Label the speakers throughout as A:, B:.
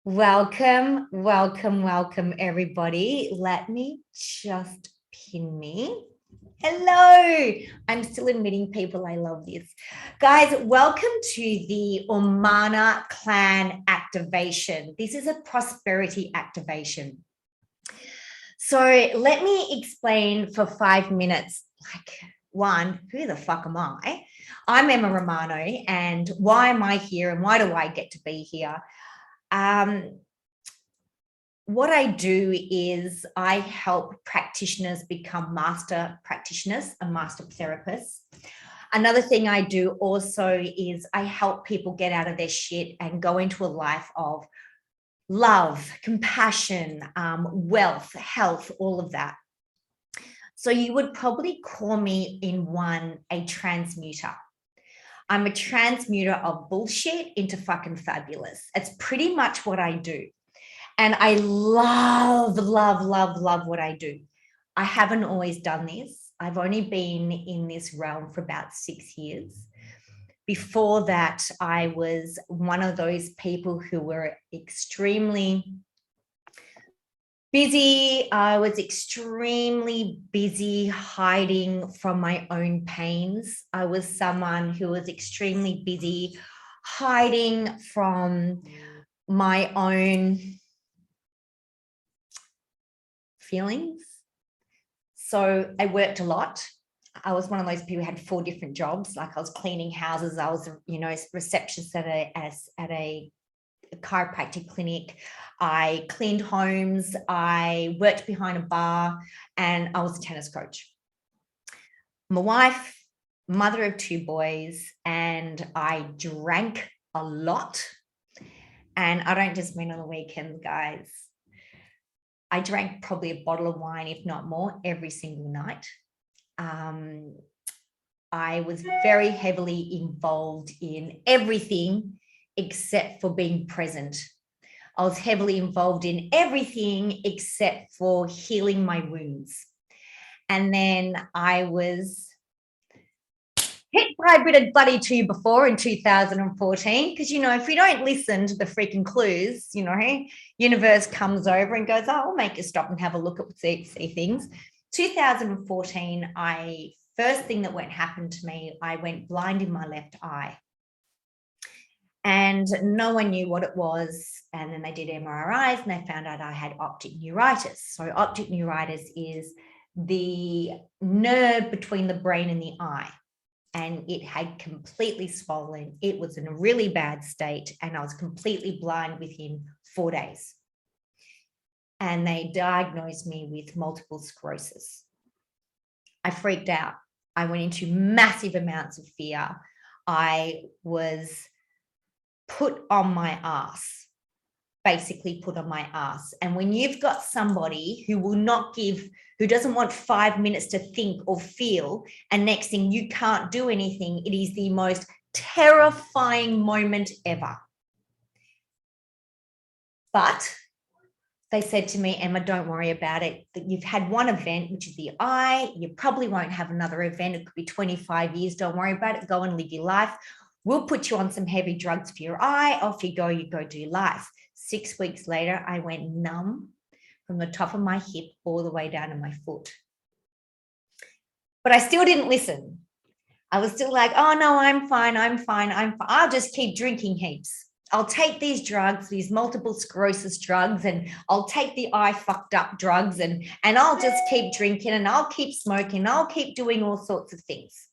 A: Welcome, welcome, welcome, everybody. Let me just pin me. Hello. I'm still admitting people. I love this. Guys, welcome to the Umana Clan activation. This is a prosperity activation. So let me explain for 5 minutes. One, who the fuck am I? I'm Emma Romano, and why am I here and why do I get to be here? What I do is I help practitioners become master practitioners and master therapists. Another thing I do also is I help people get out of their shit and go into a life of love, compassion, wealth, health, all of that. So you would probably call me in one a transmuter. I'm a transmuter of bullshit into fucking fabulous. It's pretty much what I do. And I love, love, love, love what I do. I haven't always done this. I've only been in this realm for about 6 years. Before that, I was one of those people who were extremely busy. I was extremely busy hiding from my own pains. I was someone who was extremely busy hiding from my own feelings. So I worked a lot. I was one of those people who had 4 different jobs. Like I was cleaning houses. I was, receptionist at a chiropractic clinic. I cleaned homes. I worked behind a bar, and I was a tennis coach. I'm a wife, mother of 2 boys, and I drank a lot. And I don't just mean on the weekends, guys. I drank probably a bottle of wine, if not more, every single night. I was very heavily involved in everything except for being present. I was heavily involved in everything except for healing my wounds. And then I was hit by a bit of bloody two before in 2014, because, if you don't listen to the freaking clues, universe comes over and goes, oh, I'll make you stop and have a look at see things. 2014, first thing that happened to me, I went blind in my left eye. And no one knew what it was. And then they did MRIs and they found out I had optic neuritis. So optic neuritis is the nerve between the brain and the eye. And it had completely swollen. It was in a really bad state, and I was completely blind within 4 days. And they diagnosed me with multiple sclerosis. I freaked out. I went into massive amounts of fear. I was put on my ass, basically put on my ass. And when you've got somebody who doesn't want 5 minutes to think or feel, and next thing you can't do anything, it is the most terrifying moment ever. But they said to me, Emma, don't worry about it. You've had one event, which is the eye. You probably won't have another event. It could be 25 years. Don't worry about it. Go and live your life. We'll put you on some heavy drugs for your eye. Off you go do life. 6 weeks later, I went numb from the top of my hip all the way down to my foot. But I still didn't listen. I was still like, oh, no, I'm fine. I'll just keep drinking heaps. I'll take these drugs, these multiple sclerosis drugs, and I'll take the eye fucked up drugs, and I'll just keep drinking, and I'll keep smoking. I'll keep doing all sorts of things.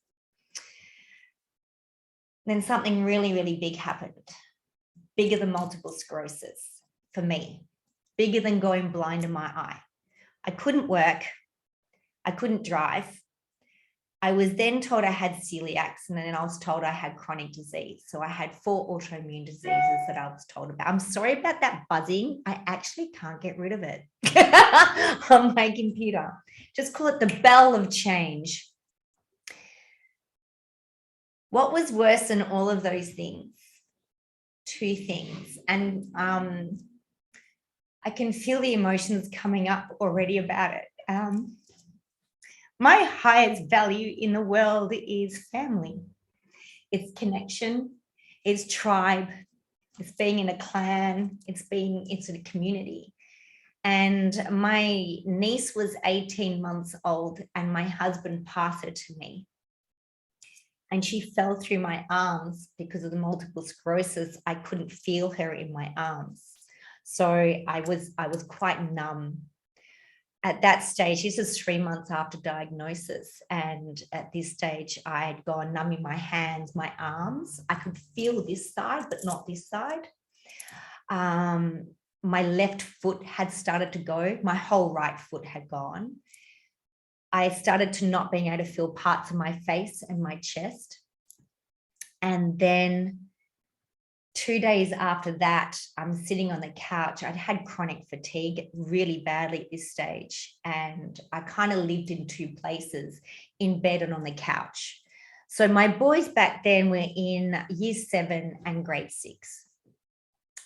A: Then something really, really big happened. Bigger than multiple sclerosis for me. Bigger than going blind in my eye. I couldn't work. I couldn't drive. I was then told I had celiacs, and then I was told I had chronic disease. So I had 4 autoimmune diseases that I was told about. I'm sorry about that buzzing. I actually can't get rid of it on my computer. Just call it the bell of change. What was worse than all of those things? 2 things. And I can feel the emotions coming up already about it. My highest value in the world is family. It's connection, it's tribe, It's being in a clan. It's being into the community. And my niece was 18 months old and my husband passed her to me. And she fell through my arms because of the multiple sclerosis. I couldn't feel her in my arms. So I was quite numb. At that stage, this is 3 months after diagnosis. And at this stage, I had gone numb in my hands, my arms. I could feel this side, but not this side. My left foot had started to go. My whole right foot had gone. I started to not being able to feel parts of my face and my chest. And then 2 days after that, I'm sitting on the couch. I'd had chronic fatigue really badly at this stage. And I kind of lived in two places, in bed and on the couch. So my boys back then were in year 7 and grade 6.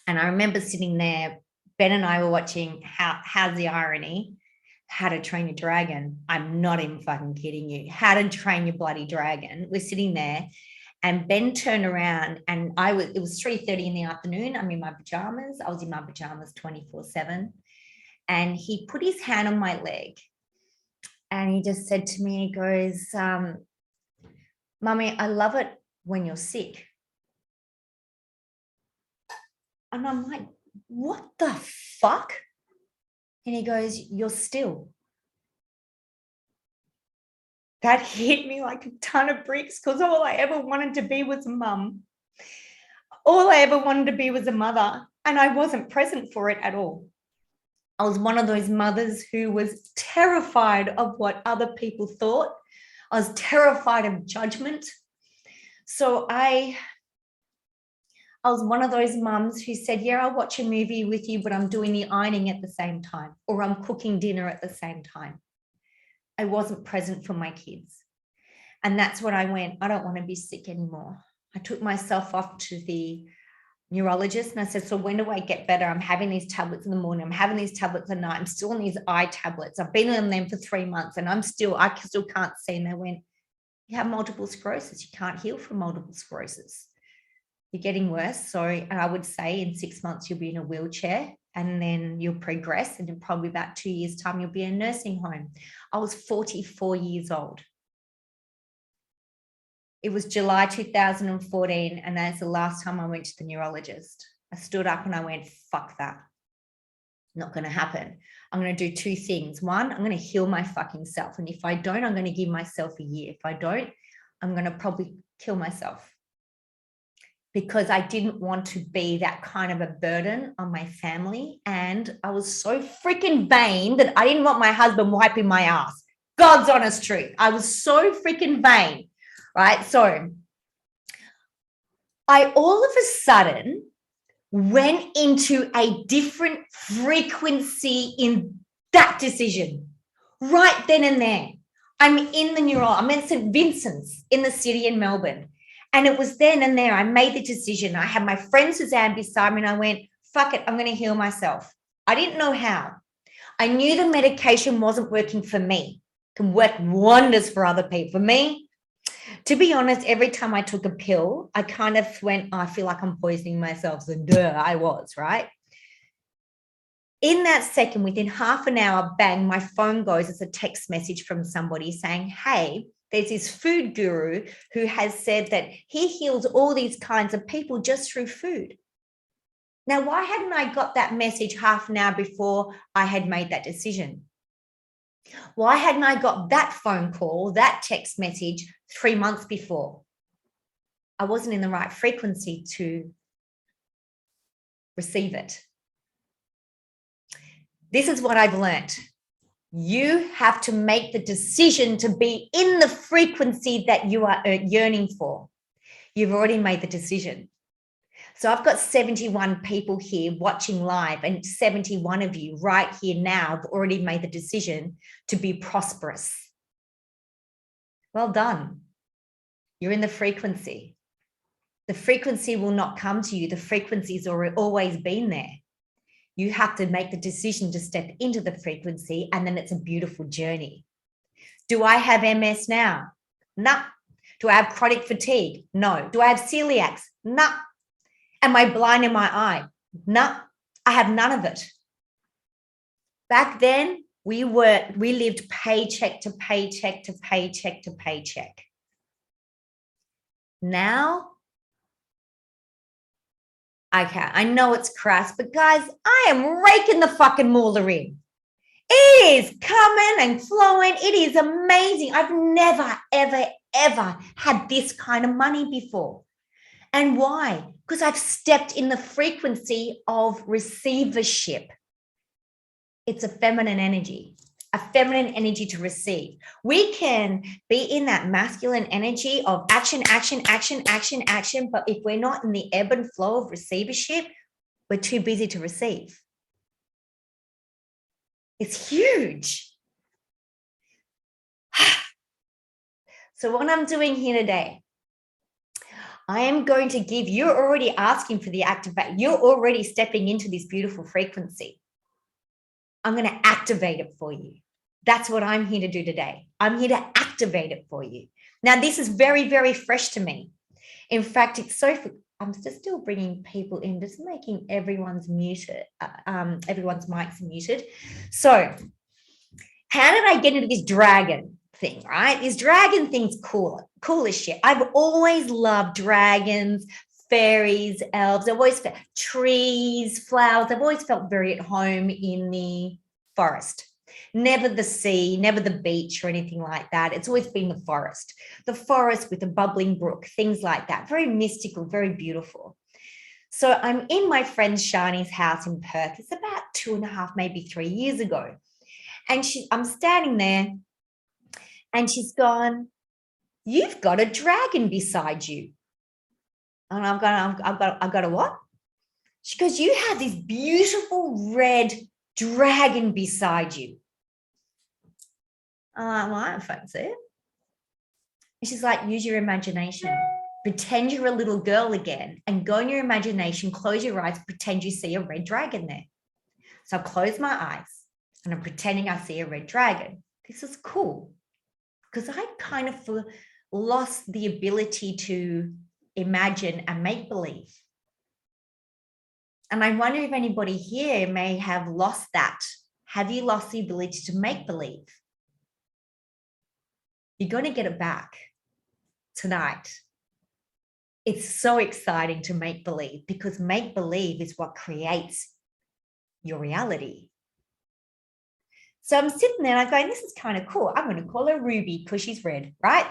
A: And I remember sitting there, Ben and I were watching How's the Irony? How to Train Your Dragon. I'm not even fucking kidding you. How to Train Your Bloody Dragon. We're sitting there and Ben turned around and it was 3:30 in the afternoon. I'm in my pajamas. I was in my pajamas 24/7. And he put his hand on my leg and he just said to me, he goes, Mummy, I love it when you're sick. And I'm like, what the fuck? And he goes, you're still. That hit me like a ton of bricks because all I ever wanted to be was a mum. All I ever wanted to be was a mother, and I wasn't present for it at all. I was one of those mothers who was terrified of what other people thought. I was terrified of judgment. So I was one of those mums who said, yeah, I'll watch a movie with you, but I'm doing the ironing at the same time, or I'm cooking dinner at the same time. I wasn't present for my kids. And that's when I went, I don't want to be sick anymore. I took myself off to the neurologist and I said, so when do I get better? I'm having these tablets in the morning. I'm having these tablets at night. I'm still on these eye tablets. I've been on them for 3 months and I still can't see. And they went, you have multiple sclerosis. You can't heal from multiple sclerosis. You're getting worse. So I would say in 6 months, you'll be in a wheelchair and then you'll progress. And in probably about 2 years' time, you'll be in a nursing home. I was 44 years old. It was July 2014. And that's the last time I went to the neurologist. I stood up and I went, fuck that. Not going to happen. I'm going to do 2 things. One, I'm going to heal my fucking self. And if I don't, I'm going to give myself a year. If I don't, I'm going to probably kill myself. Because I didn't want to be that kind of a burden on my family. And I was so freaking vain that I didn't want my husband wiping my ass. God's honest truth. I was so freaking vain, right? So I all of a sudden went into a different frequency in that decision right then and there. I'm in the I'm at St. Vincent's in the city in Melbourne. And it was then and there, I made the decision. I had my friend Suzanne beside me and I went, fuck it, I'm going to heal myself. I didn't know how. I knew the medication wasn't working for me. It can work wonders for other people. For me, to be honest, every time I took a pill, I kind of went, I feel like I'm poisoning myself. So I was, right? In that second, within half an hour, bang, my phone goes as a text message from somebody saying, hey, there's this food guru who has said that he heals all these kinds of people just through food. Now, why hadn't I got that message half an hour before I had made that decision? Why hadn't I got that phone call, that text message 3 months before? I wasn't in the right frequency to receive it. This is what I've learned. You have to make the decision to be in the frequency that you are yearning for. You've already made the decision. So I've got 71 people here watching live, and 71 of you right here now have already made the decision to be prosperous. Well done. You're in the frequency. The frequency will not come to you. The frequency's always been there. You have to make the decision to step into the frequency, and then it's a beautiful journey. Do I have MS now? No. Do I have chronic fatigue? No. Do I have celiacs? No. Am I blind in my eye? No, I have none of it. Back then, we lived paycheck to paycheck to paycheck to paycheck. Now, okay, I know it's crass, but guys, I am raking the fucking moolah in. It is coming and flowing. It is amazing. I've never, ever, ever had this kind of money before. And why? Because I've stepped in the frequency of receivership. It's a feminine energy to receive. We can be in that masculine energy of action, action, action, action, action. But if we're not in the ebb and flow of receivership, we're too busy to receive. It's huge. So what I'm doing here today, I am going to give, you're already asking for the activate. You're already stepping into this beautiful frequency. I'm going to activate it for you. That's what I'm here to do today. I'm here to activate it for you. Now, this is very, very fresh to me. In fact, it's so, I'm just still bringing people in, just making everyone's muted, everyone's mics muted. So how did I get into this dragon thing, right? This dragon thing's cool as shit. I've always loved dragons, fairies, elves. I've always felt trees, flowers. I've always felt very at home in the forest. Never the sea, never the beach or anything like that. It's always been the forest with a bubbling brook, things like that. Very mystical, very beautiful. So I'm in my friend Shani's house in Perth. It's about 2.5, maybe 3 years ago. And I'm standing there and she's gone, "You've got a dragon beside you." And I've got a what? She goes, "You have this beautiful red dragon beside you." Well, I don't fancy it. And she's like, "Use your imagination. Pretend you're a little girl again and go in your imagination, close your eyes, pretend you see a red dragon there." So I close my eyes and I'm pretending I see a red dragon. This is cool because I kind of lost the ability to imagine and make believe. And I wonder if anybody here may have lost that. Have you lost the ability to make believe? You're going to get it back tonight. It's so exciting to make believe because make believe is what creates your reality. So I'm sitting there and I'm going, this is kind of cool. I'm going to call her Ruby because she's red, right?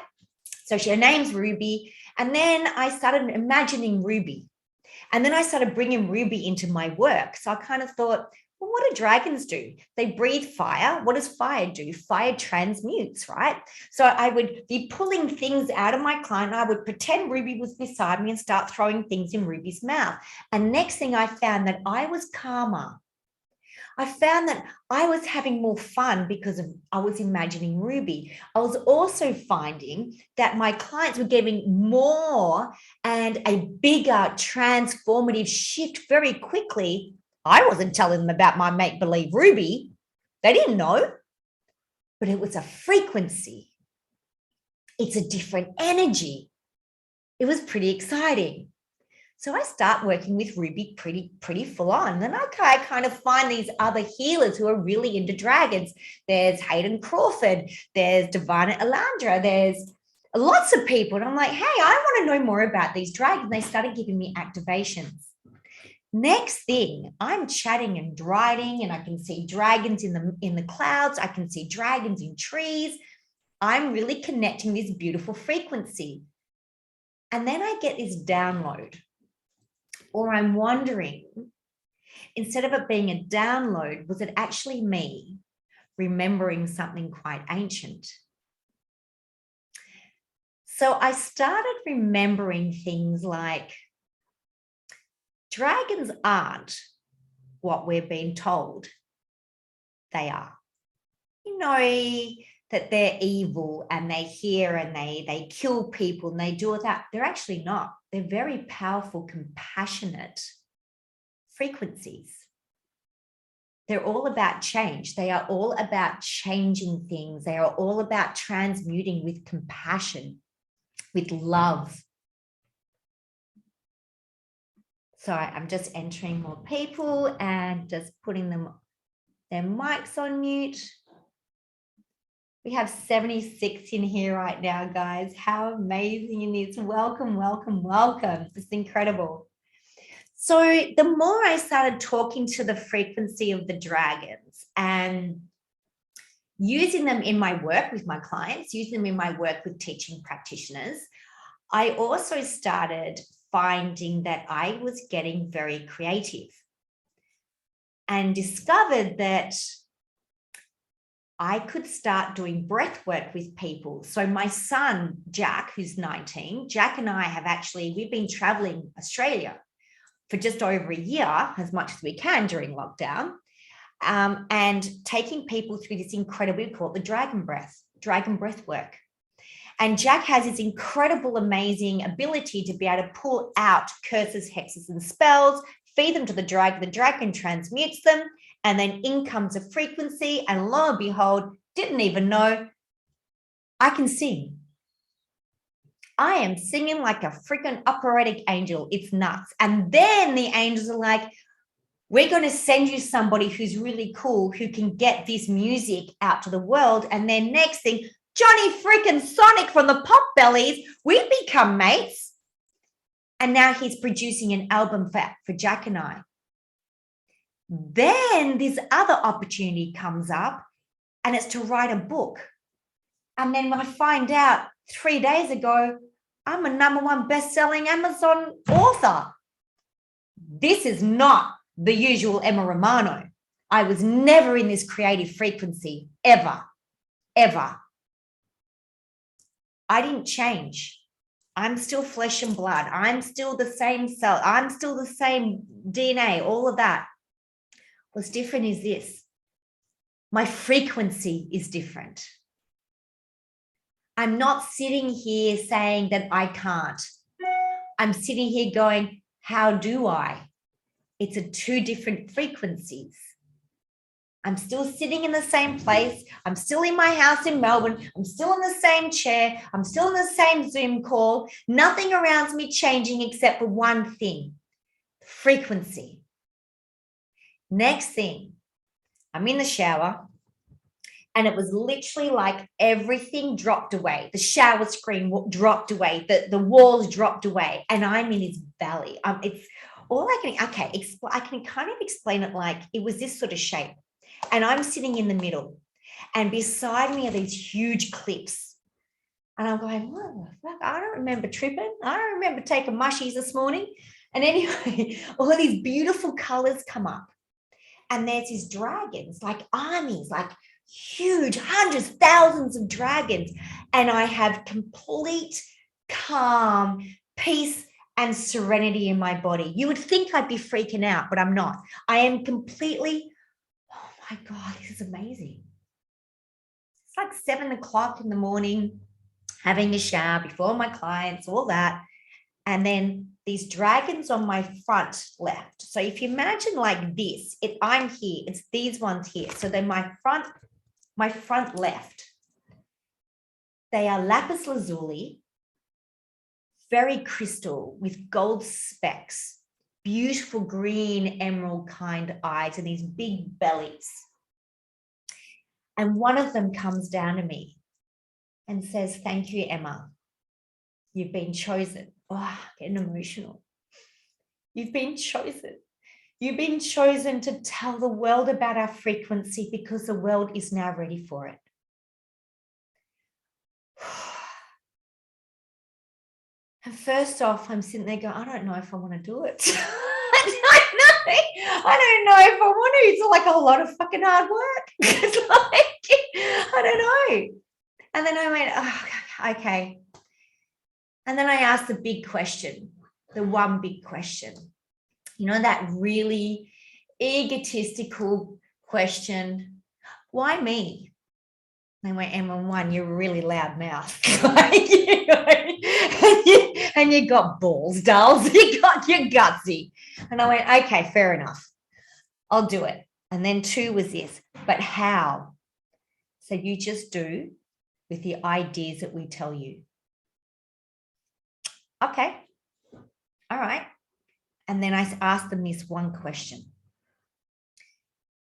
A: So her name's Ruby. And then I started imagining Ruby. And then I started bringing Ruby into my work. So I kind of thought, well, what do dragons do? They breathe fire. What does fire do? Fire transmutes, right? So I would be pulling things out of my client. I would pretend Ruby was beside me and start throwing things in Ruby's mouth. And next thing I found that I was calmer. I found that I was having more fun because I was imagining Ruby. I was also finding that my clients were getting more and a bigger transformative shift very quickly. I wasn't telling them about my make-believe Ruby. They didn't know, but it was a frequency. It's a different energy. It was pretty exciting. So I start working with Ruby pretty full on. Then I kind of find these other healers who are really into dragons. There's Hayden Crawford. There's Divina Elandra. There's lots of people. And I'm like, hey, I want to know more about these dragons. They started giving me activations. Next thing, I'm chatting and writing, and I can see dragons in the clouds. I can see dragons in trees. I'm really connecting this beautiful frequency. And then I get this download. Or I'm wondering, instead of it being a download, was it actually me remembering something quite ancient? So I started remembering things like dragons aren't what we're being told they are. You know, that they're evil and they hear and they kill people and they do all that. They're actually not. They're very powerful, compassionate frequencies. They're all about change. They are all about changing things. They are all about transmuting with compassion, with love. Sorry, I'm just entering more people and just putting their mics on mute. We have 76 in here right now, guys. How amazing it is. Welcome, welcome, welcome. It's incredible. So the more I started talking to the frequency of the dragons and using them in my work with my clients, using them in my work with teaching practitioners, I also started finding that I was getting very creative and discovered that I could start doing breath work with people. So my son, Jack, who's 19, Jack and I have we've been traveling Australia for just over a year, as much as we can during lockdown, and taking people through this incredible, we call it the dragon breath work. And Jack has this incredible, amazing ability to be able to pull out curses, hexes, and spells, feed them to the dragon transmutes them, and then in comes a frequency, and lo and behold, didn't even know, I can sing. I am singing like a freaking operatic angel. It's nuts. And then the angels are like, we're going to send you somebody who's really cool, who can get this music out to the world. And then next thing, Johnny freaking Sonic from the Pop Bellies, we've become mates. And now he's producing an album for Jack and I. Then this other opportunity comes up, and it's to write a book. And then I find out 3 days ago, I'm a #1 best-selling Amazon author. This is not the usual Emma Romano. I was never in this creative frequency, ever, ever. I didn't change. I'm still flesh and blood. I'm still the same cell. I'm still the same DNA, all of that. What's different is this. My frequency is different. I'm not sitting here saying that I can't. I'm sitting here going, how do I? It's two different frequencies. I'm still sitting in the same place. I'm still in my house in Melbourne. I'm still in the same chair. I'm still in the same Zoom call. Nothing around me changing except for one thing, frequency. Next thing, I'm in the shower, and it was literally like everything dropped away. The shower screen dropped away. The walls dropped away, and I'm in this valley. It's all I can, I can kind of explain it like it was this sort of shape. And I'm sitting in the middle, and beside me are these huge cliffs. And I'm going, what the fuck? I don't remember tripping. I don't remember taking mushies this morning. And anyway, all these beautiful colors come up. And there's these dragons, like armies, like huge, hundreds, thousands of dragons. And I have complete calm, peace, and serenity in my body. You would think I'd be freaking out, but I'm not. I am completely, oh my God, this is amazing. It's like 7 o'clock in the morning, having a shower before my clients, all that. And then these dragons on my front left. So if you imagine like this, I'm here, it's these ones here. So then my front left, they are lapis lazuli, very crystal with gold specks, beautiful green emerald kind eyes, and these big bellies. And one of them comes down to me and says, thank you, Emma. You've been chosen. Oh, getting emotional. You've been chosen. You've been chosen to tell the world about our frequency because the world is now ready for it. And first off, I'm sitting there going, I don't know if I want to do it. I don't know if I want to. It's like a lot of fucking hard work. It's like, I don't know. And then I went, oh, okay. And then I asked the big question, the one big question, you know, that really egotistical question, why me? And I went, Emma, one, you're a really loud mouth. Like, you know, and you got balls, dolls, you're gutsy. And I went, okay, fair enough. I'll do it. And then 2 was this, but how? So you just do with the ideas that we tell you. Okay. All right. And then I asked them this one question.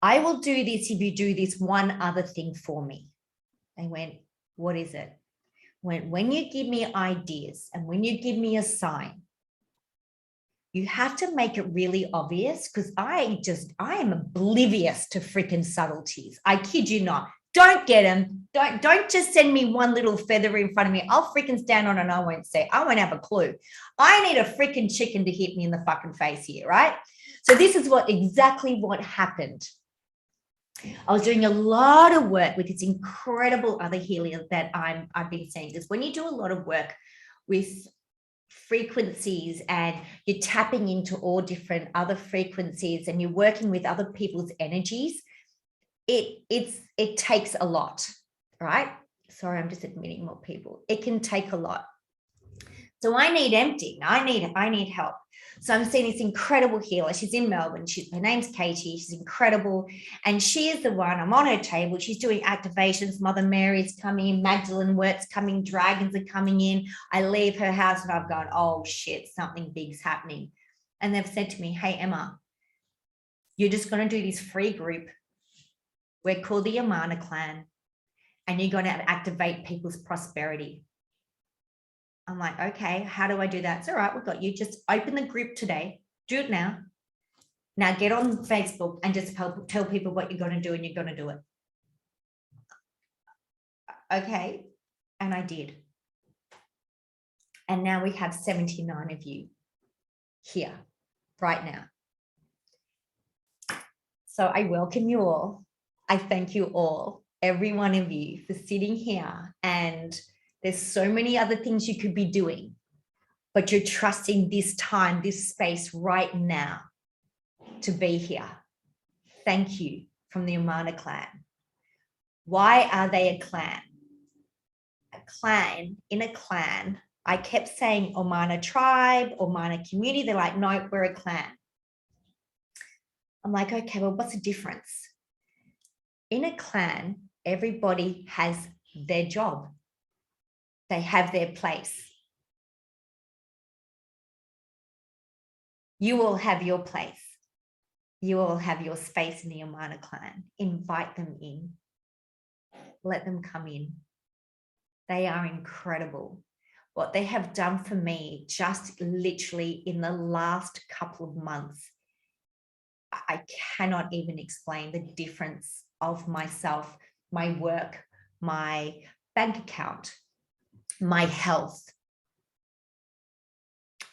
A: I will do this if you do this one other thing for me. They went, what is it? When you give me ideas and when you give me a sign, you have to make it really obvious, because I am oblivious to freaking subtleties. I kid you not. Don't get them. Don't just send me one little feather in front of me. I'll freaking stand on it and I won't say. I won't have a clue. I need a freaking chicken to hit me in the fucking face here, right? So this is exactly what happened. I was doing a lot of work with this incredible other healer that I've been saying. Because when you do a lot of work with frequencies and you're tapping into all different other frequencies and you're working with other people's energies, it takes a lot, right? Sorry, I'm just admitting more people. It can take a lot. So I need emptying. I need help. So I'm seeing this incredible healer. She's in Melbourne. Her name's Katie. She's incredible. And she is the one. I'm on her table. She's doing activations. Mother Mary's coming in. Magdalene Wirt's coming. Dragons are coming in. I leave her house and I've gone, oh shit, something big's happening. And they've said to me, hey, Emma, you're just going to do this free group. We're called the Yamana clan. And you're going to activate people's prosperity. I'm like, okay, how do I do that? It's all right, we've got you. Just open the group today. Do it now. Now get on Facebook and just tell people what you're going to do, and you're going to do it. Okay. And I did. And now we have 79 of you here right now. So I welcome you all. I thank you all, every one of you, for sitting here. And there's so many other things you could be doing, but you're trusting this time, this space right now to be here. Thank you from the Umana clan. Why are they a clan? A clan, in a clan, I kept saying Umana tribe, Umana community. They're like, no, we're a clan. I'm like, okay, well, what's the difference? In a clan, everybody has their job. They have their place. You all have your place. You all have your space in the Umana clan. Invite them in. Let them come in. They are incredible. What they have done for me, just literally in the last couple of months, I cannot even explain the difference of myself, my work, my bank account, my health.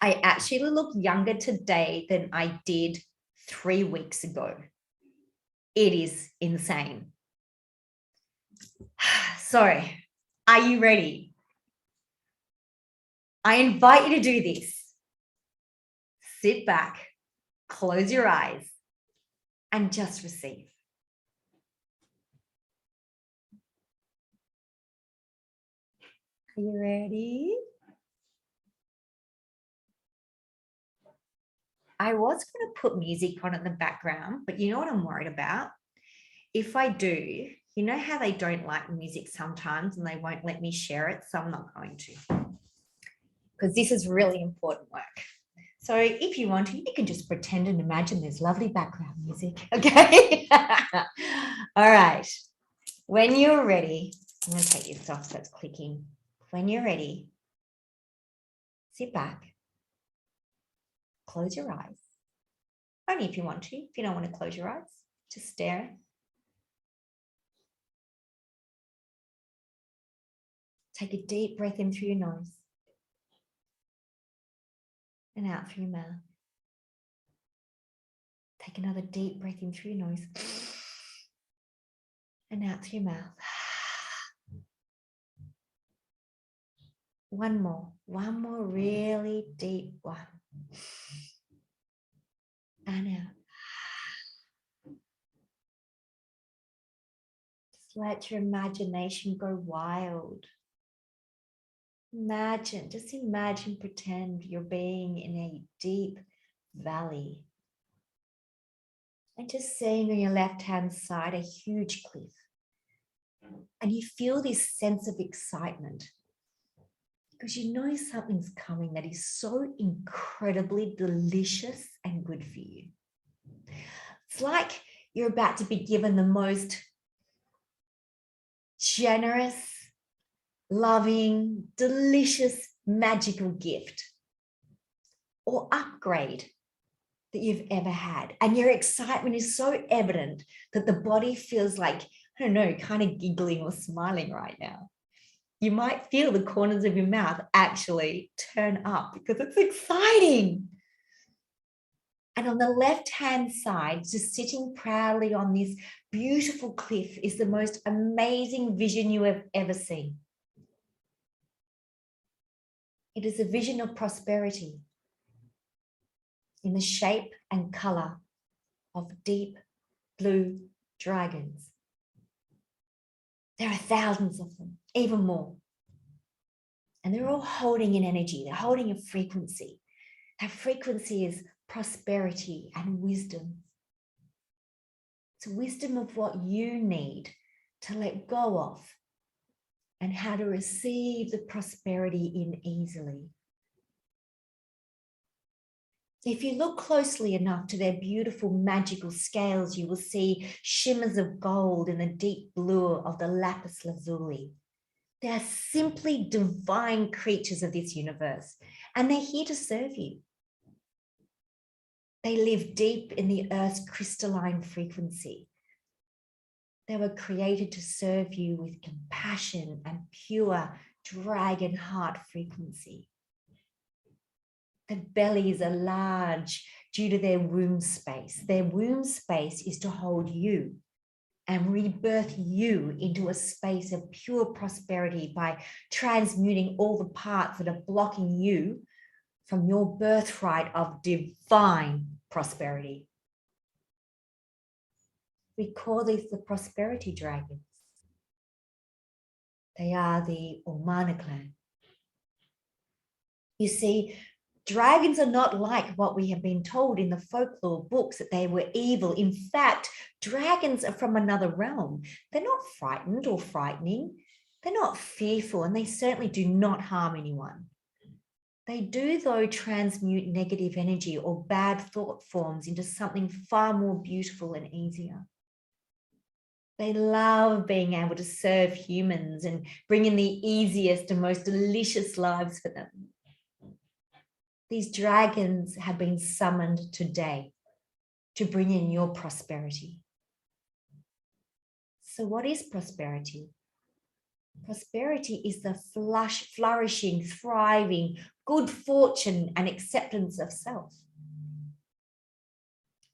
A: I actually look younger today than I did 3 weeks ago. It is insane. So, are you ready? I invite you to do this. Sit back, close your eyes, and just receive. Are you ready? I was going to put music on in the background, but you know what I'm worried about? If I do, you know how they don't like music sometimes and they won't let me share it, so I'm not going to. Because this is really important work. So if you want to, you can just pretend and imagine there's lovely background music, okay? All right. When you're ready, I'm going to take this off so it's clicking. When you're ready, sit back, close your eyes. Only if you want to. If you don't want to close your eyes, just stare. Take a deep breath in through your nose and out through your mouth. Take another deep breath in through your nose and out through your mouth. One more really deep one. And out. Just let your imagination go wild. Just imagine, pretend you're being in a deep valley. And just seeing on your left-hand side a huge cliff. And you feel this sense of excitement. because you know something's coming that is so incredibly delicious and good for you. It's like you're about to be given the most generous, loving, delicious, magical gift or upgrade that you've ever had. And your excitement is so evident that the body feels like, I don't know, kind of giggling or smiling right now. You might feel the corners of your mouth actually turn up because it's exciting. And on the left-hand side, just sitting proudly on this beautiful cliff is the most amazing vision you have ever seen. It is a vision of prosperity in the shape and color of deep blue dragons. There are thousands of them, even more. And they're all holding an energy. They're holding a frequency. That frequency is prosperity and wisdom. It's wisdom of what you need to let go of and how to receive the prosperity in easily. If you look closely enough to their beautiful magical scales, you will see shimmers of gold in the deep blue of the lapis lazuli. They are simply divine creatures of this universe, and they're here to serve you. They live deep in the earth's crystalline frequency. They were created to serve you with compassion and pure dragon heart frequency. The bellies are large due to their womb space. Their womb space is to hold you and rebirth you into a space of pure prosperity by transmuting all the parts that are blocking you from your birthright of divine prosperity. We call these the prosperity dragons. They are the Omana clan. You see, dragons are not like what we have been told in the folklore books that they were evil. In fact, dragons are from another realm. They're not frightened or frightening. They're not fearful, and they certainly do not harm anyone. They do, though, transmute negative energy or bad thought forms into something far more beautiful and easier. They love being able to serve humans and bring in the easiest and most delicious lives for them. These dragons have been summoned today to bring in your prosperity. So what is prosperity? Prosperity is the flourishing, thriving, good fortune and acceptance of self.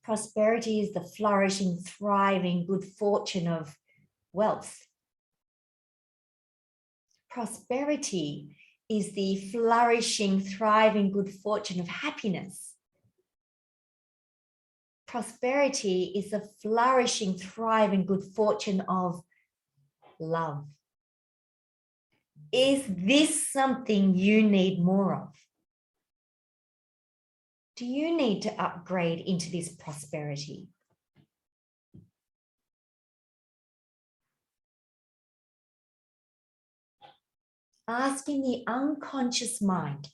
A: Prosperity is the flourishing, thriving, good fortune of wealth. Prosperity is the flourishing, thriving, good fortune of happiness. Prosperity is the flourishing, thriving, good fortune of love. Is this something you need more of? Do you need to upgrade into this prosperity? Asking the unconscious mind,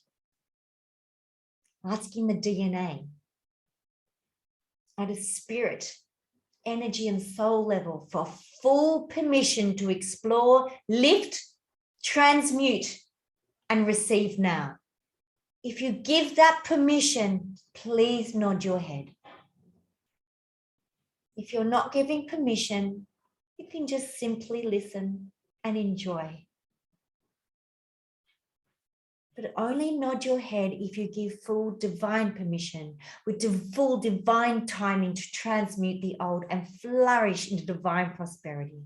A: asking the DNA at a spirit, energy and soul level for full permission to explore, lift, transmute, and receive now. If you give that permission, please nod your head. If you're not giving permission, you can just simply listen and enjoy. But only nod your head if you give full divine permission with full divine timing to transmute the old and flourish into divine prosperity.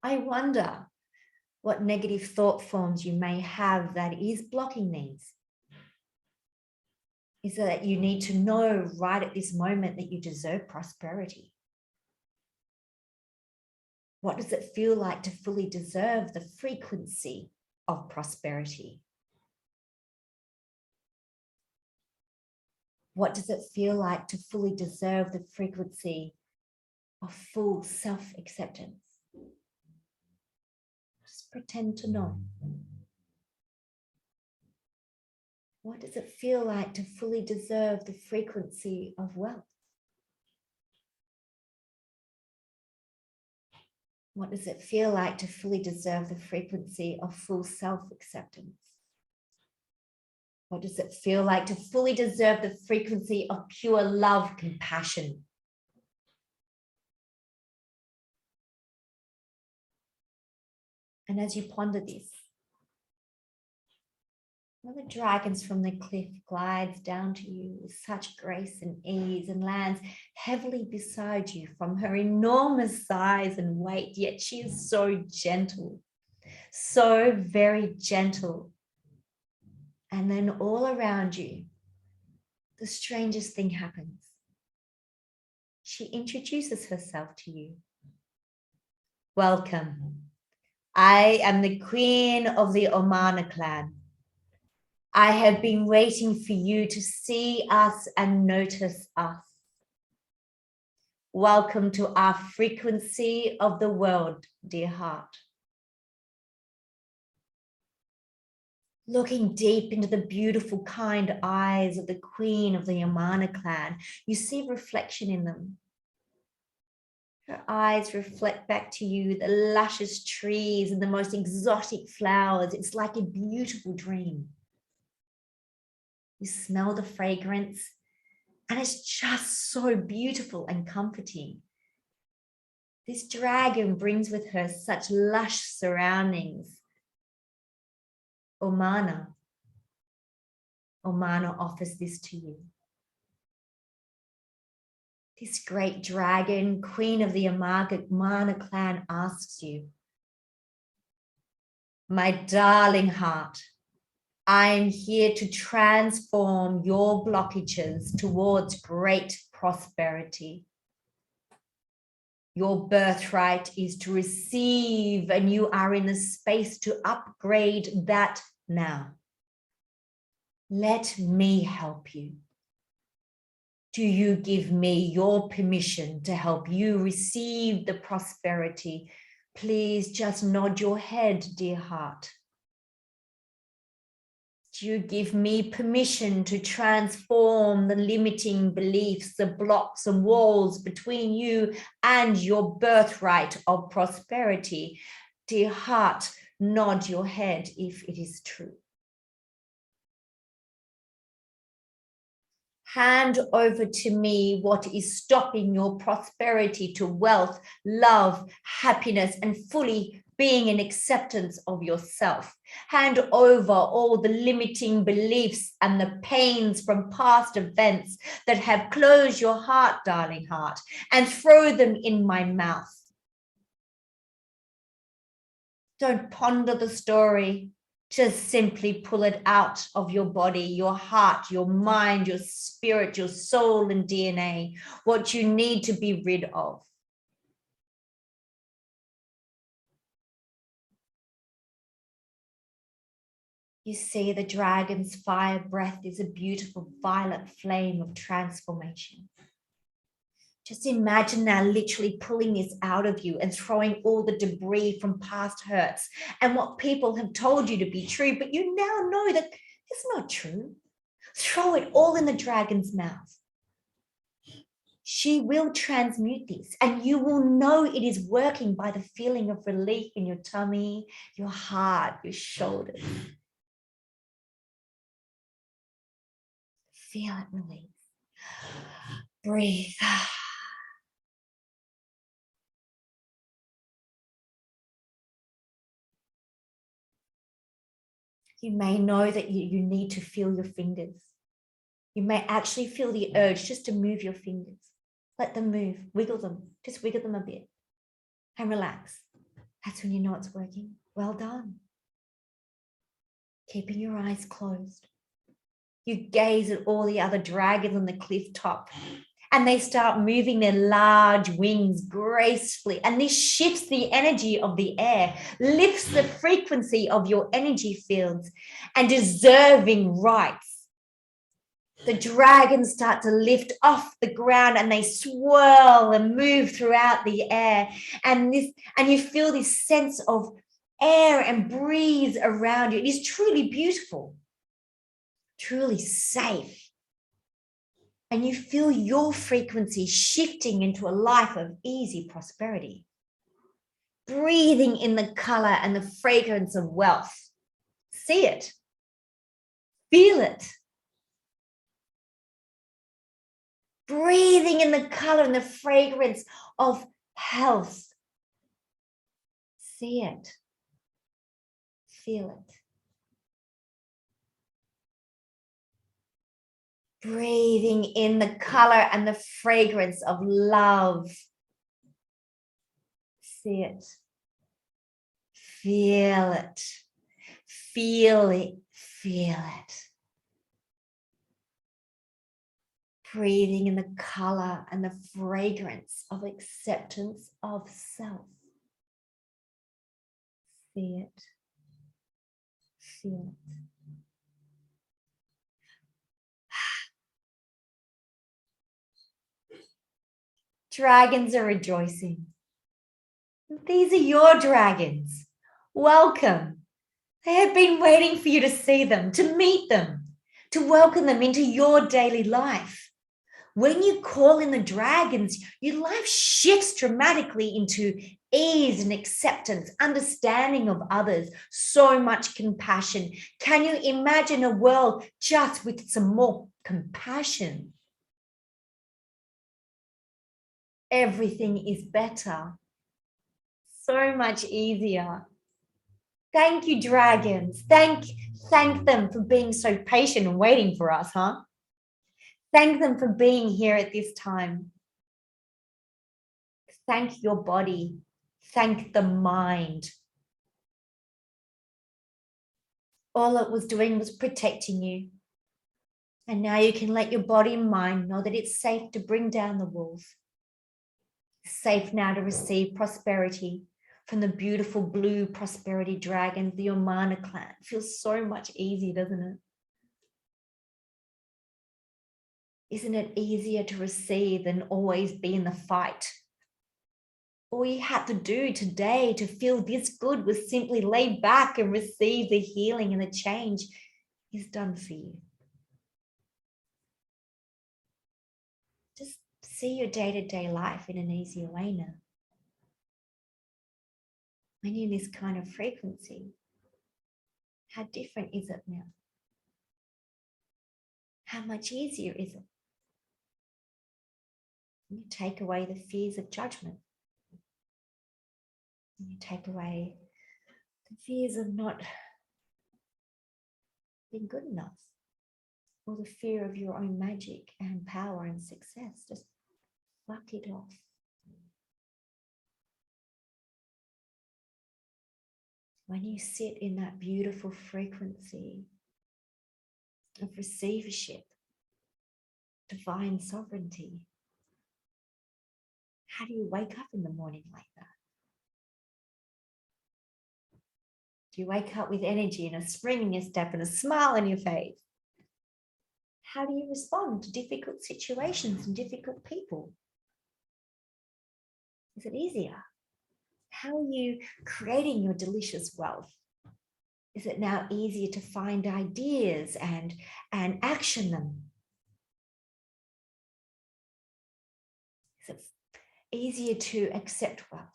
A: I wonder what negative thought forms you may have that is blocking these. Is that you need to know right at this moment that you deserve prosperity. What does it feel like to fully deserve the frequency of prosperity? What does it feel like to fully deserve the frequency of full self-acceptance? Just pretend to know. What does it feel like to fully deserve the frequency of wealth? What does it feel like to fully deserve the frequency of full self-acceptance? What does it feel like to fully deserve the frequency of pure love, compassion? And as you ponder this, one of the dragons from the cliff glides down to you with such grace and ease and lands heavily beside you from her enormous size and weight, yet she is so gentle, so very gentle. And then all around you, the strangest thing happens. She introduces herself to you. Welcome. I am the queen of the Omana clan. I have been waiting for you to see us and notice us. Welcome to our frequency of the world, dear heart. Looking deep into the beautiful, kind eyes of the queen of the Omana clan, you see reflection in them. Her eyes reflect back to you the luscious trees and the most exotic flowers. It's like a beautiful dream. You smell the fragrance, and it's just so beautiful and comforting. This dragon brings with her such lush surroundings. Omana offers this to you. This great dragon, queen of the Omana clan, asks you, my darling heart, I am here to transform your blockages towards great prosperity. Your birthright is to receive, and you are in the space to upgrade that now. Let me help you. Do you give me your permission to help you receive the prosperity? Please just nod your head, dear heart. Do you give me permission to transform the limiting beliefs, the blocks and walls between you and your birthright of prosperity? Dear heart, nod your head if it is true. Hand over to me what is stopping your prosperity to wealth, love, happiness, and fully being in acceptance of yourself. Hand over all the limiting beliefs and the pains from past events that have closed your heart, darling heart, and throw them in my mouth. Don't ponder the story. Just simply pull it out of your body, your heart, your mind, your spirit, your soul and DNA, what you need to be rid of. You see, the dragon's fire breath is a beautiful violet flame of transformation. Just imagine now literally pulling this out of you and throwing all the debris from past hurts and what people have told you to be true, but you now know that it's not true. Throw it all in the dragon's mouth. She will transmute this, and you will know it is working by the feeling of relief in your tummy, your heart, your shoulders. Feel it release. Breathe. You may know that you need to feel your fingers. You may actually feel the urge just to move your fingers. Let them move, wiggle them, just wiggle them a bit and relax. That's when you know it's working. Well done. Keeping your eyes closed. You gaze at all the other dragons on the cliff top, and they start moving their large wings gracefully. And this shifts the energy of the air, lifts the frequency of your energy fields and deserving rights. The dragons start to lift off the ground and they swirl and move throughout the air. And you feel this sense of air and breeze around you. It is truly beautiful, truly safe. And you feel your frequency shifting into a life of easy prosperity. Breathing in the color and the fragrance of wealth. See it. Feel it. Breathing in the color and the fragrance of health. See it. Feel it. Breathing in the color and the fragrance of love. See it. Feel it. Feel it. Feel it. Breathing in the color and the fragrance of acceptance of self. See it. Feel it. Dragons are rejoicing. These are your dragons. Welcome. They have been waiting for you to see them, to meet them, to welcome them into your daily life. When you call in the dragons, your life shifts dramatically into ease and acceptance, understanding of others, so much compassion. Can you imagine a world just with some more compassion? Everything is better, so much easier. Thank you, dragons. Thank them for being so patient and waiting for us, huh? Thank them for being here at this time. Thank your body. Thank the mind. All it was doing was protecting you. And now you can let your body and mind know that it's safe to bring down the walls. Safe now to receive prosperity from the beautiful blue prosperity dragons, the Omana clan. It feels so much easier, doesn't it? Isn't it easier to receive than always be in the fight? All you had to do today to feel this good was simply lay back and receive the healing, and the change is done for you. Just see your day-to-day life in an easier way now. When you're in this kind of frequency, how different is it now? How much easier is it? You take away the fears of judgment. You take away the fears of not being good enough, or the fear of your own magic and power and success. Just fuck it off. When you sit in that beautiful frequency of receivership, divine sovereignty, how do you wake up in the morning like that? Do you wake up with energy and a spring in your step and a smile on your face? How do you respond to difficult situations and difficult people? Is it easier? How are you creating your delicious wealth? Is it now easier to find ideas and action them? Is it easier to accept wealth?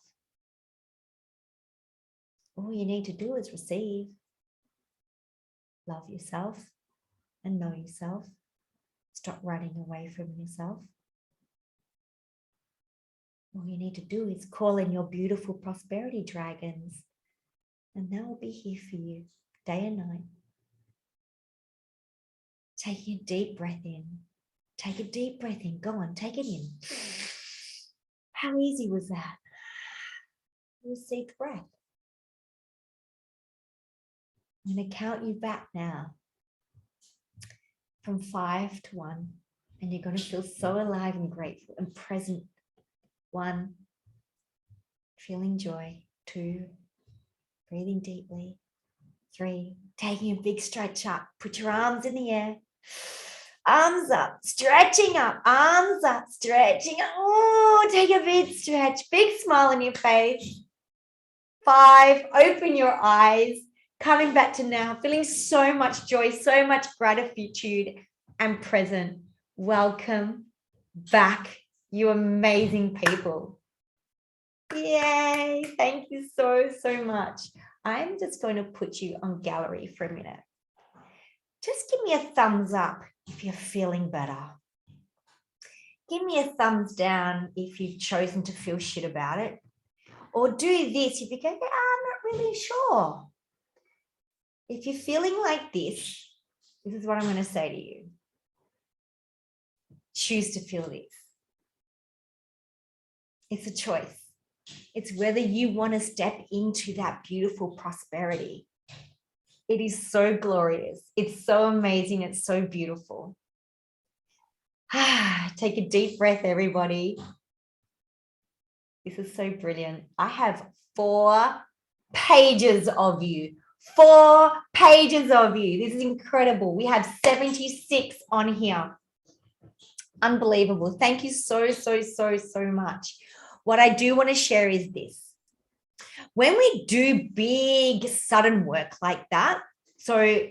A: All you need to do is receive. Love yourself and know yourself. Stop running away from yourself. All you need to do is call in your beautiful prosperity dragons, and they will be here for you day and night. Take a deep breath in. Take a deep breath in. Go on, take it in. How easy was that? Receive breath. I'm going to count you back now from 5 to 1, and you're going to feel so alive and grateful and present. 1, feeling joy. 2, breathing deeply. 3, taking a big stretch up. Put your arms in the air. Arms up, stretching up, arms up, stretching up. Oh, take a big stretch, big smile on your face. 5, open your eyes, coming back to now, feeling so much joy, so much gratitude and present. Welcome back, you amazing people. Yay, thank you so, so much. I'm just going to put you on gallery for a minute. Just give me a thumbs up if you're feeling better. Give me a thumbs down if you've chosen to feel shit about it. Or do this if you go, I'm not really sure. If you're feeling like this is what I'm going to say to you. Choose to feel this. It's a choice. It's whether you want to step into that beautiful prosperity. It is so glorious. It's so amazing. It's so beautiful. Take a deep breath, everybody. This is so brilliant. I have 4 pages of you. 4 pages of you. This is incredible. We have 76 on here. Unbelievable. Thank you so, so, so, so much. What I do want to share is this. When we do big, sudden work like that, so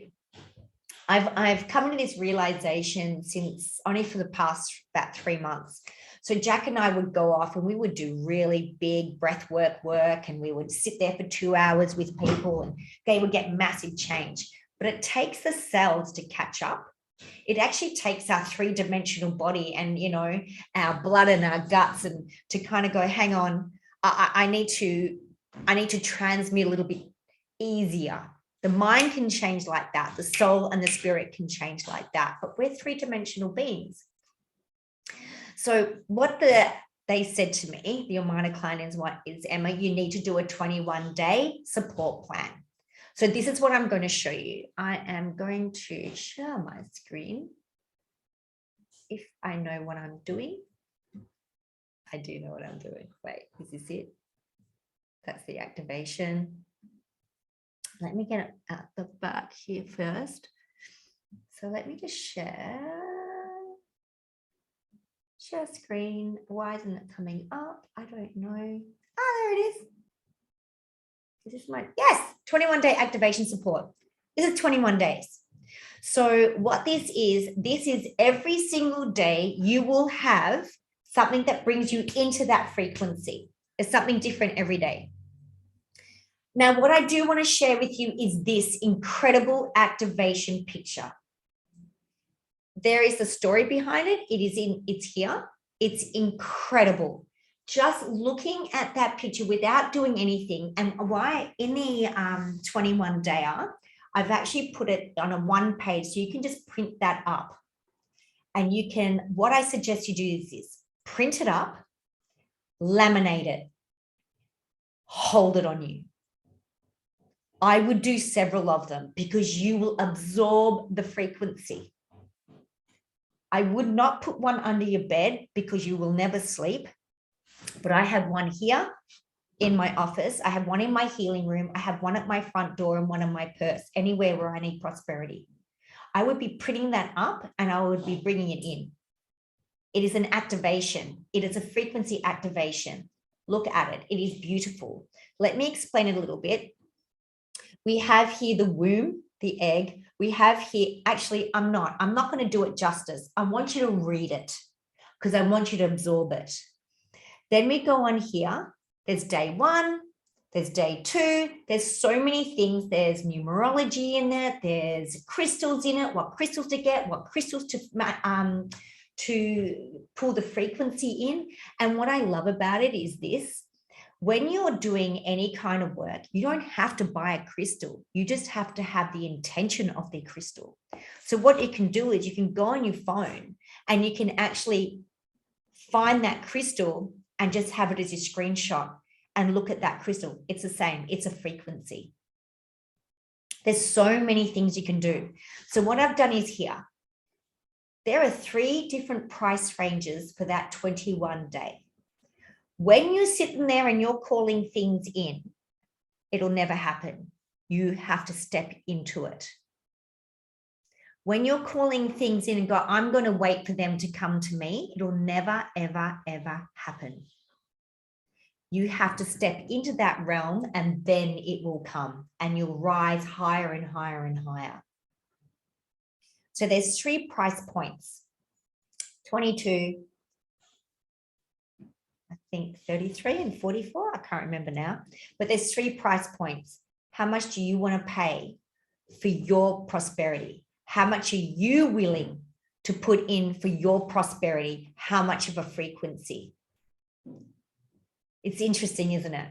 A: I've come to this realization since only for the past about 3 months. So Jack and I would go off and we would do really big breath work and we would sit there for 2 hours with people and they would get massive change. But it takes the cells to catch up. It actually takes our 3-dimensional body and, you know, our blood and our guts and to kind of go, hang on, I need to transmit a little bit easier. The mind can change like that. The soul and the spirit can change like that. But we're 3-dimensional beings. So what they said to me, the Omana client is, Emma, you need to do a 21-day support plan. So this is what I'm going to show you. I am going to share my screen. If I know what I'm doing. I do know what I'm doing. Wait, is this it? That's the activation. Let me get it at the back here first. So let me just share screen. Why isn't it coming up? I don't know. Oh, there it is. Is this my, yes, 21-day activation support. This is 21 days. So what this is every single day you will have something that brings you into that frequency. It's something different every day. Now, what I do want to share with you is this incredible activation picture. There is a story behind it. It's here. It's incredible. Just looking at that picture without doing anything. And why in the 21 dayer, I've actually put it on a 1 page. So you can just print that up. And you can, what I suggest you do is this, print it up, laminate it, hold it on you. I would do several of them because you will absorb the frequency. I would not put one under your bed because you will never sleep. But I have one here in my office. I have one in my healing room. I have one at my front door and one in my purse, anywhere where I need prosperity. I would be printing that up and I would be bringing it in. It is an activation. It is a frequency activation. Look at it. It is beautiful. Let me explain it a little bit. We have here the womb, the egg. We have here, actually, I'm not going to do it justice. I want you to read it because I want you to absorb it. Then we go on here. There's day 1. There's day 2. There's so many things. There's numerology in it. There's crystals in it. What crystals to get, what crystals to pull the frequency in. And what I love about it is this. When you're doing any kind of work, you don't have to buy a crystal. You just have to have the intention of the crystal. So what you can do is you can go on your phone and you can actually find that crystal and just have it as your screenshot and look at that crystal. It's the same. It's a frequency. There's so many things you can do. So what I've done is here, there are 3 different price ranges for that 21 day. When you're sitting there and you're calling things in, it'll never happen. You have to step into it. When you're calling things in and go, I'm going to wait for them to come to me, it'll never, ever, ever happen. You have to step into that realm and then it will come and you'll rise higher and higher and higher. So there's 3 price points, 22, I think 33 and 44. I can't remember now, but there's 3 price points. How much do you want to pay for your prosperity? How much are you willing to put in for your prosperity? How much of a frequency? It's interesting, isn't it?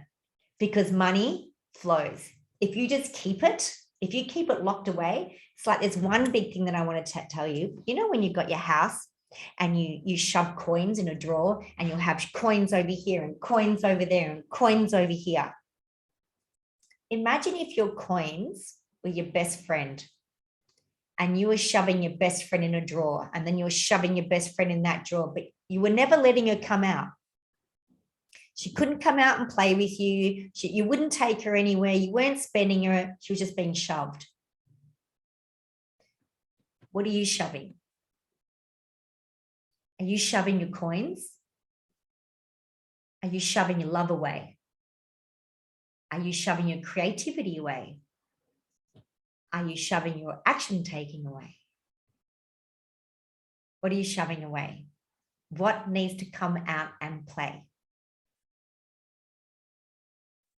A: Because money flows. If you just keep it, if you keep it locked away, it's like there's one big thing that I want to tell you. You know, when you've got your house and you shove coins in a drawer and you'll have coins over here and coins over there and coins over here. Imagine if your coins were your best friend and you were shoving your best friend in a drawer and then you were shoving your best friend in that drawer, but you were never letting her come out. She couldn't come out and play with you. You wouldn't take her anywhere. You weren't spending her. She was just being shoved. What are you shoving? Are you shoving your coins? Are you shoving your love away? Are you shoving your creativity away? Are you shoving your action taking away? What are you shoving away? What needs to come out and play?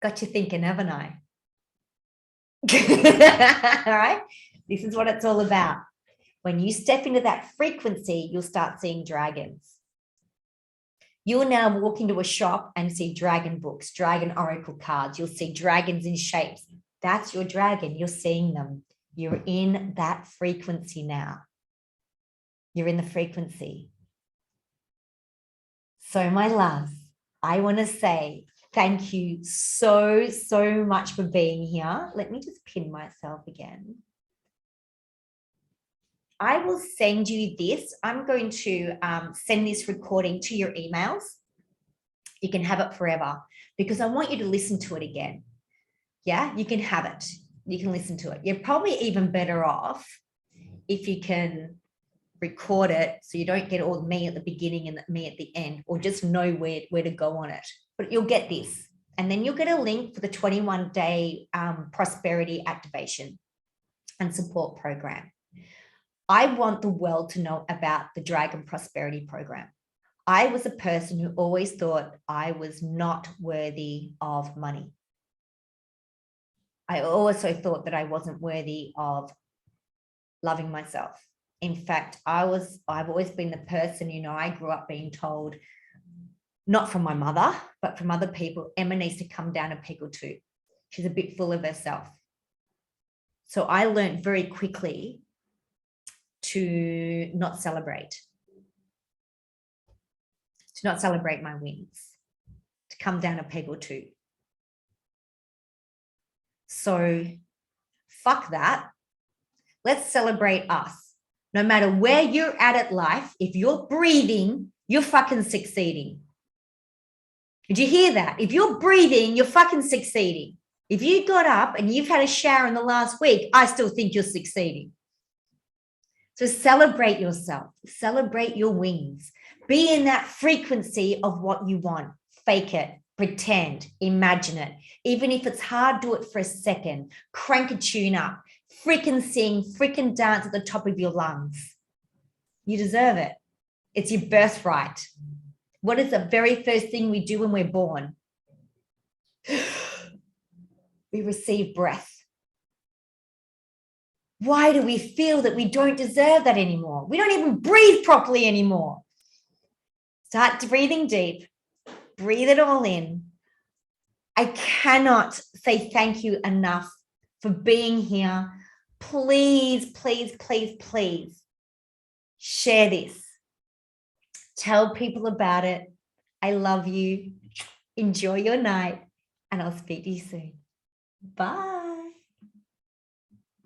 A: Got you thinking, haven't I? All right. This is what it's all about. When you step into that frequency, you'll start seeing dragons. You will now walk into a shop and see dragon books, dragon oracle cards. You'll see dragons in shapes. That's your dragon. You're seeing them. You're in that frequency now. You're in the frequency. So my loves, I want to say thank you so, so much for being here. Let me just pin myself again. I will send you this. I'm going to send this recording to your emails. You can have it forever because I want you to listen to it again. Yeah, you can have it. You can listen to it. You're probably even better off if you can record it so you don't get all me at the beginning and me at the end, or just know where to go on it. But you'll get this. And then you'll get a link for the 21-day prosperity activation and support program. I want the world to know about the Dragon Prosperity Program. I was a person who always thought I was not worthy of money. I also thought that I wasn't worthy of loving myself. In fact, I've always been the person, you know, I grew up being told, not from my mother, but from other people, Emma needs to come down a peg or two. She's a bit full of herself. So I learned very quickly to not celebrate my wins, to come down a peg or two. So fuck that. Let's celebrate us. No matter where you're at life, if you're breathing, you're fucking succeeding. Did you hear that? If you're breathing, you're fucking succeeding. If you got up and you've had a shower in the last week, I still think you're succeeding. So celebrate yourself. Celebrate your wings. Be in that frequency of what you want. Fake it. Pretend. Imagine it. Even if it's hard, do it for a second. Crank a tune up. Freaking sing. Freaking dance at the top of your lungs. You deserve it. It's your birthright. What is the very first thing we do when we're born? We receive breath. Why do we feel that we don't deserve that anymore? We don't even breathe properly anymore. Start breathing deep. Breathe it all in. I cannot say thank you enough for being here. Please, please, please, please share this. Tell people about it. I love you. Enjoy your night, and I'll speak to you soon. Bye.